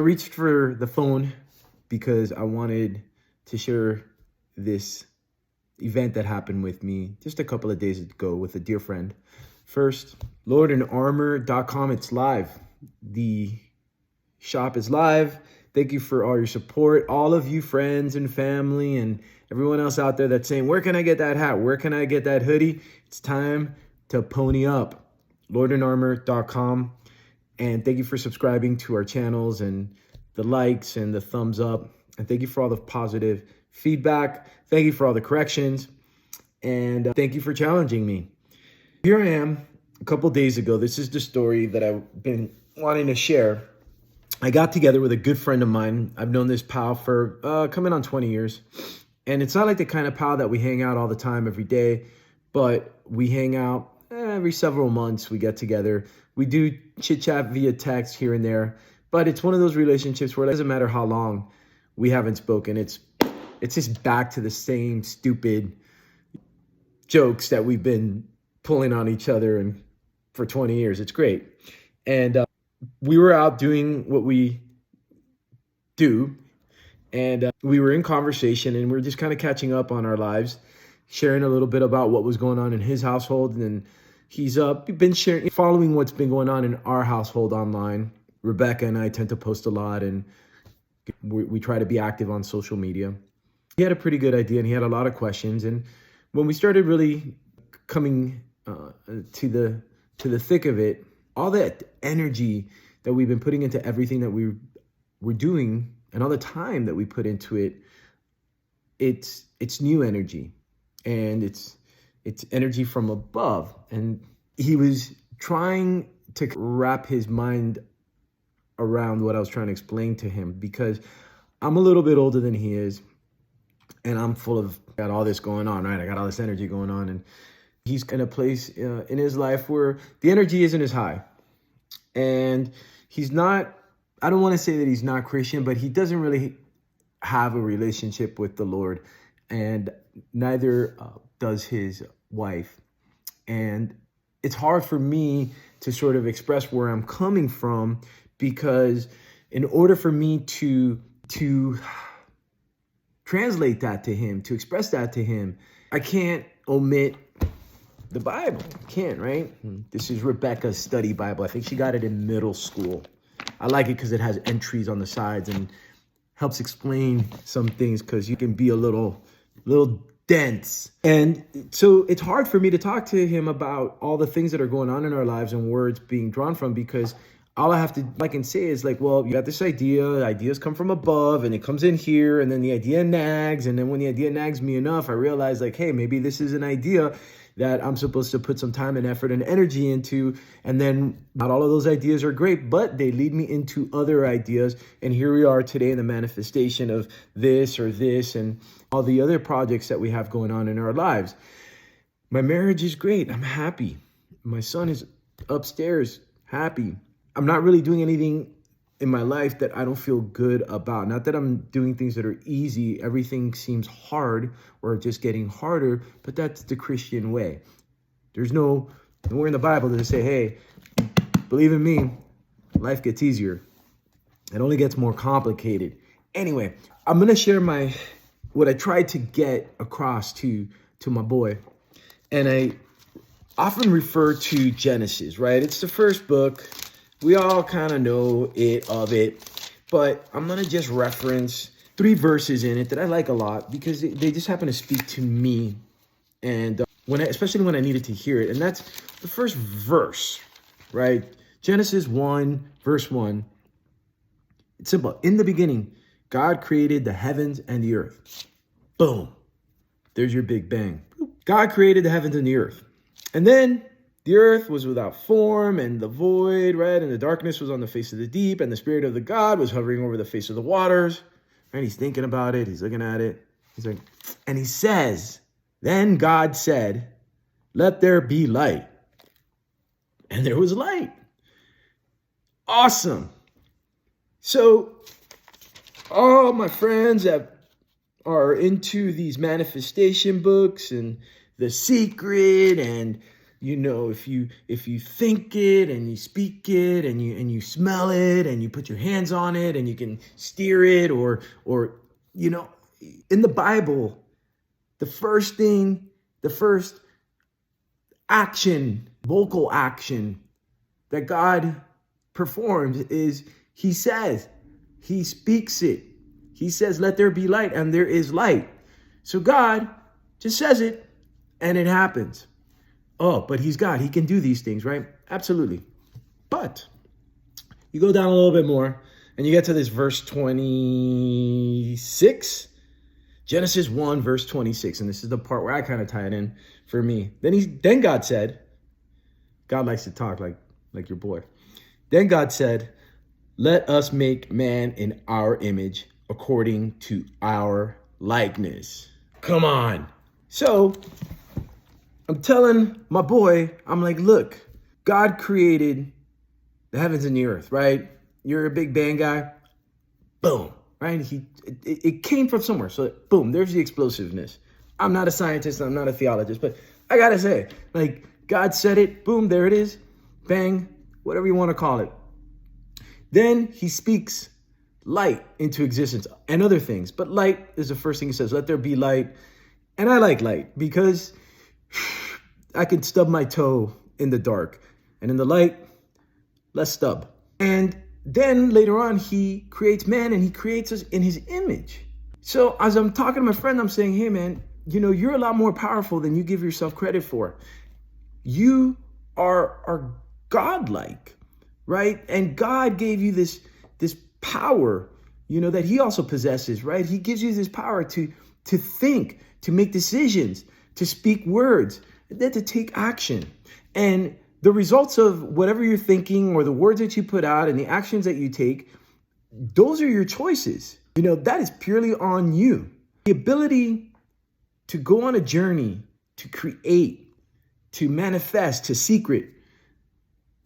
reached for the phone because I wanted to share this event that happened with me just a couple of days ago with a dear friend. First, LordandArmor.com, it's live. The shop is live. Thank you for all your support. All of you friends and family and everyone else out there that's saying, where can I get that hat? Where can I get that hoodie? It's time to pony up. LordandArmor.com. And thank you for subscribing to our channels and the likes and the thumbs up. And thank you for all the positive feedback. Thank you for all the corrections. And thank you for challenging me. Here I am a couple days ago. This is the story that I've been wanting to share. I got together with a good friend of mine. I've known this pal for coming on 20 years. And it's not like the kind of pal that we hang out all the time every day, but we hang out every several months. We get together. We do chit chat via text here and there, but it's one of those relationships where it doesn't matter how long we haven't spoken. It's just back to the same stupid jokes that we've been pulling on each other and for 20 years. It's great. And we were out doing what we do, and we were in conversation, and we were just kind of catching up on our lives, sharing a little bit about what was going on in his household. And then he's been following what's been going on in our household online. Rebecca and I tend to post a lot, and we try to be active on social media. He had a pretty good idea, and he had a lot of questions. And when we started really coming to the thick of it, all that energy that we've been putting into everything that we're doing, and all the time that we put into it, it's new energy, and it's energy from above. And he was trying to wrap his mind around what I was trying to explain to him, because I'm a little bit older than he is, and I'm got all this going on, right? I got all this energy going on, and he's in a place in his life where the energy isn't as high. And he's not, I don't want to say that he's not Christian, but he doesn't really have a relationship with the Lord, and neither does his wife. And it's hard for me to sort of express where I'm coming from, because in order for me to translate that to him, to express that to him, I can't omit the Bible. I can't, right? This is Rebecca's study Bible. I think she got it in middle school. I like it because it has entries on the sides and helps explain some things, because you can be a little dense. And so it's hard for me to talk to him about all the things that are going on in our lives and where it's being drawn from, because all I can say is like, well, you got this idea, ideas come from above, and it comes in here, and then the idea nags. And then when the idea nags me enough, I realize like, hey, maybe this is an idea that I'm supposed to put some time and effort and energy into. And then not all of those ideas are great, but they lead me into other ideas. And here we are today in the manifestation of this or this and all the other projects that we have going on in our lives. My marriage is great. I'm happy. My son is upstairs, happy. I'm not really doing anything in my life that I don't feel good about. Not that I'm doing things that are easy. Everything seems hard or just getting harder, but that's the Christian way. There's nowhere in the Bible to say, hey, believe in me, life gets easier. It only gets more complicated. Anyway, I'm going to share what I tried to get across to my boy. And I often refer to Genesis, right? It's the first book. We all kind of know of it, but I'm going to just reference 3 verses in it that I like a lot, because they just happen to speak to me, and especially when I needed to hear it. And that's the first verse, right? Genesis 1, verse 1. It's simple. In the beginning, God created the heavens and the earth. Boom. There's your big bang. God created the heavens and the earth. And then the earth was without form and the void, right? And the darkness was on the face of the deep, and the Spirit of the God was hovering over the face of the waters. Right? He's thinking about it. He's looking at it. He's like, and he says, then God said, let there be light. And there was light. Awesome. So all my friends that are into these manifestation books and The Secret and if you think it and you speak it and you smell it and you put your hands on it and you can steer it, or in the Bible, the first action, vocal action that God performs is he speaks it. He says, let there be light, and there is light. So God just says it and it happens. Oh, but he's God. He can do these things, right? Absolutely. But you go down a little bit more and you get to this verse 26, Genesis 1, verse 26. And this is the part where I kind of tie it in for me. Then God said, God likes to talk like your boy. Then God said, let us make man in our image according to our likeness. Come on. So I'm telling my boy, I'm like, look, God created the heavens and the earth, right? You're a Big Bang guy. Boom, right? It came from somewhere. So boom, there's the explosiveness. I'm not a scientist. I'm not a theologist, but I got to say, like, God said it. Boom, there it is. Bang, whatever you want to call it. Then he speaks light into existence and other things. But light is the first thing he says. Let there be light. And I like light because I can stub my toe in the dark. And in the light, less stub. And then later on, he creates man and he creates us in his image. So as I'm talking to my friend, I'm saying, hey, man, you're a lot more powerful than you give yourself credit for. You are godlike, right? And God gave you this power, that he also possesses, right? He gives you this power to think, to make decisions, to speak words, and then to take action. And the results of whatever you're thinking or the words that you put out and the actions that you take, those are your choices. That is purely on you. The ability to go on a journey, to create, to manifest, to secret,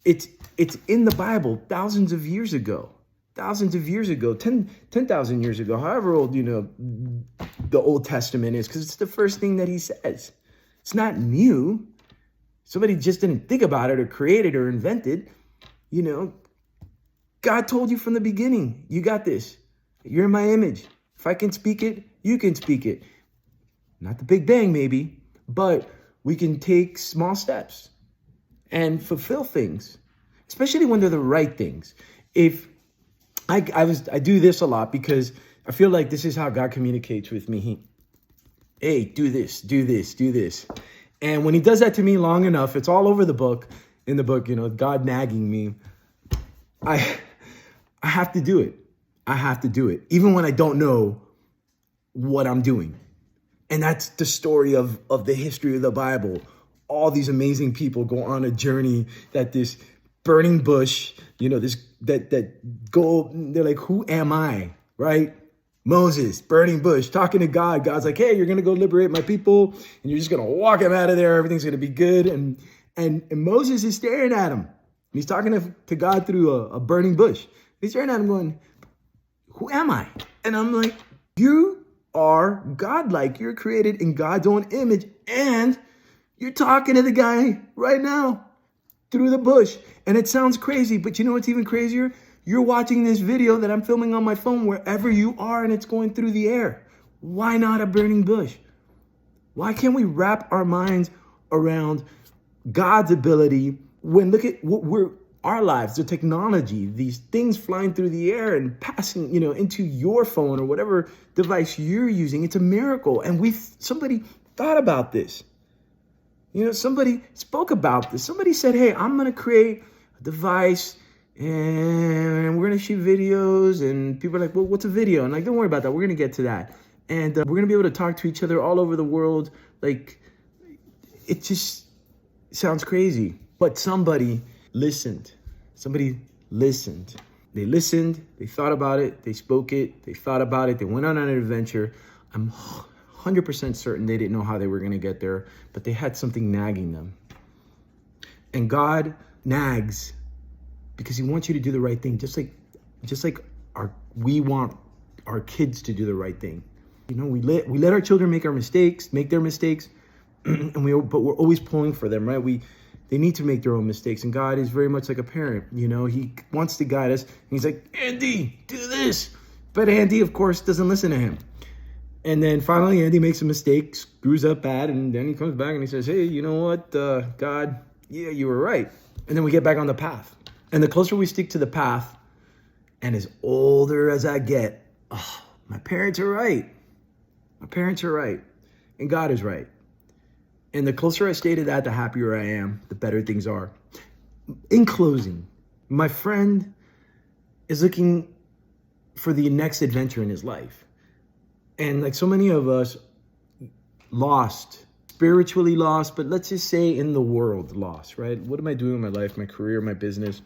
it's in the Bible thousands of years ago, 10,000 years ago, however old, the Old Testament is, because it's the first thing that he says. It's not new. Somebody just didn't think about it or create it or invent it. God told you from the beginning, you got this. You're in my image. If I can speak it, you can speak it. Not the Big Bang, maybe, but we can take small steps and fulfill things, especially when they're the right things. If I do this a lot because I feel like this is how God communicates with me. Hey, do this, do this, do this. And when he does that to me long enough, it's all over the book, in the book, God nagging me. I have to do it. I have to do it, even when I don't know what I'm doing. And that's the story of the history of the Bible. All these amazing people go on a journey that this burning bush, that go, they're like, who am I, right? Moses, burning bush, talking to God. God's like, hey, you're going to go liberate my people and you're just going to walk them out of there. Everything's going to be good. And Moses is staring at him. And he's talking to God through a burning bush. He's staring at him going, who am I? And I'm like, you are godlike. You're created in God's own image. And you're talking to the guy right now through the bush. And it sounds crazy, but you know what's even crazier? You're watching this video that I'm filming on my phone wherever you are, and it's going through the air. Why not a burning bush? Why can't we wrap our minds around God's ability when look at our lives, the technology, these things flying through the air and passing, into your phone or whatever device you're using. It's a miracle. And somebody thought about this. Somebody spoke about this. Somebody said, hey, I'm going to create a device and we're going to shoot videos, and people are like, well, what's a video? And like, don't worry about that. We're going to get to that. And we're going to be able to talk to each other all over the world. Like, it just sounds crazy. But somebody listened. They listened. They thought about it. They spoke it. They thought about it. They went on an adventure. I'm 100% certain they didn't know how they were going to get there, but they had something nagging them. And God nags because he wants you to do the right thing, just like we want our kids to do the right thing. We let our children make their mistakes, but we're always pulling for them, right? They need to make their own mistakes. And God is very much like a parent. You know, he wants to guide us. He's like, Andy, do this. But Andy, of course, doesn't listen to him. And then finally, Andy makes a mistake, screws up bad. And then he comes back and he says, hey, you know what, God, yeah, you were right. And then we get back on the path. And the closer we stick to the path, and as older as I get, oh, my parents are right. My parents are right. And God is right. And the closer I stay to that, the happier I am, the better things are. In closing, my friend is looking for the next adventure in his life. And like so many of us, lost, spiritually lost, but let's just say in the world lost, right? What am I doing in my life, my career, my business?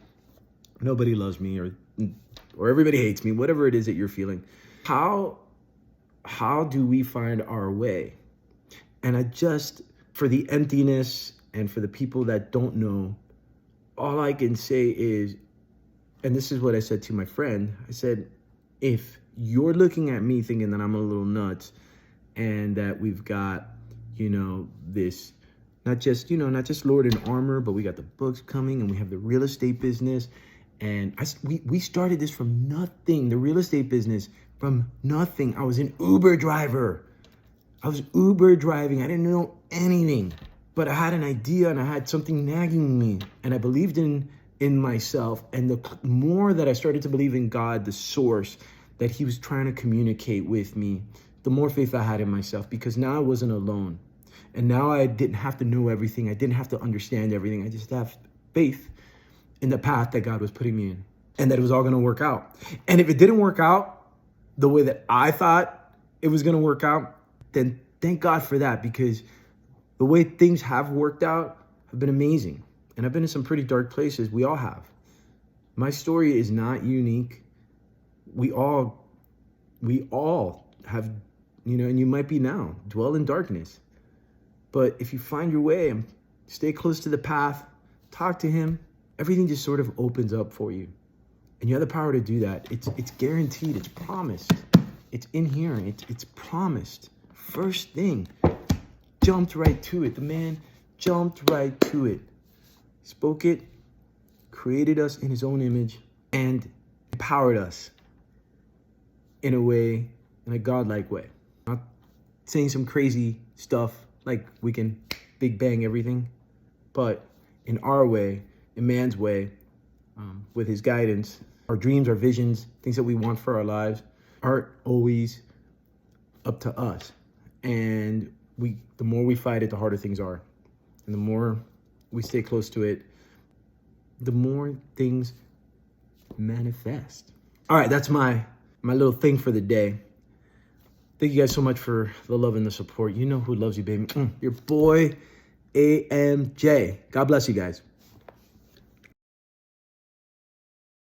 Nobody loves me or everybody hates me, whatever it is that you're feeling. How do we find our way? And for the emptiness and for the people that don't know, all I can say is, and this is what I said to my friend, I said, if you're looking at me thinking that I'm a little nuts and that we've got, this, not just Lord and Armor, but we got the books coming and we have the real estate business. And we started this from nothing, the real estate business from nothing. I was an Uber driver. I was Uber driving. I didn't know anything, but I had an idea and I had something nagging me and I believed in myself. And the more that I started to believe in God, the source that he was trying to communicate with me, the more faith I had in myself, because now I wasn't alone. And now I didn't have to know everything. I didn't have to understand everything. I just have faith in the path that God was putting me in and that it was all going to work out. And if it didn't work out the way that I thought it was going to work out, then thank God for that, because the way things have worked out have been amazing. And I've been in some pretty dark places. We all have. My story is not unique. We all have, and you might be now, dwell in darkness. But if you find your way and stay close to the path, talk to him, everything just sort of opens up for you. And you have the power to do that. It's guaranteed. It's promised. It's in here. It's promised. First thing, jumped right to it. The man jumped right to it. Spoke it, created us in his own image, and empowered us in a godlike way. Not saying some crazy stuff like we can big bang everything, but in our way, in man's way, with his guidance, our dreams, our visions, things that we want for our lives aren't always up to us. And the more we fight it, the harder things are. And the more we stay close to it, the more things manifest. All right, that's my little thing for the day. Thank you guys so much for the love and the support. You know who loves you, baby. Your boy, AMJ. God bless you guys.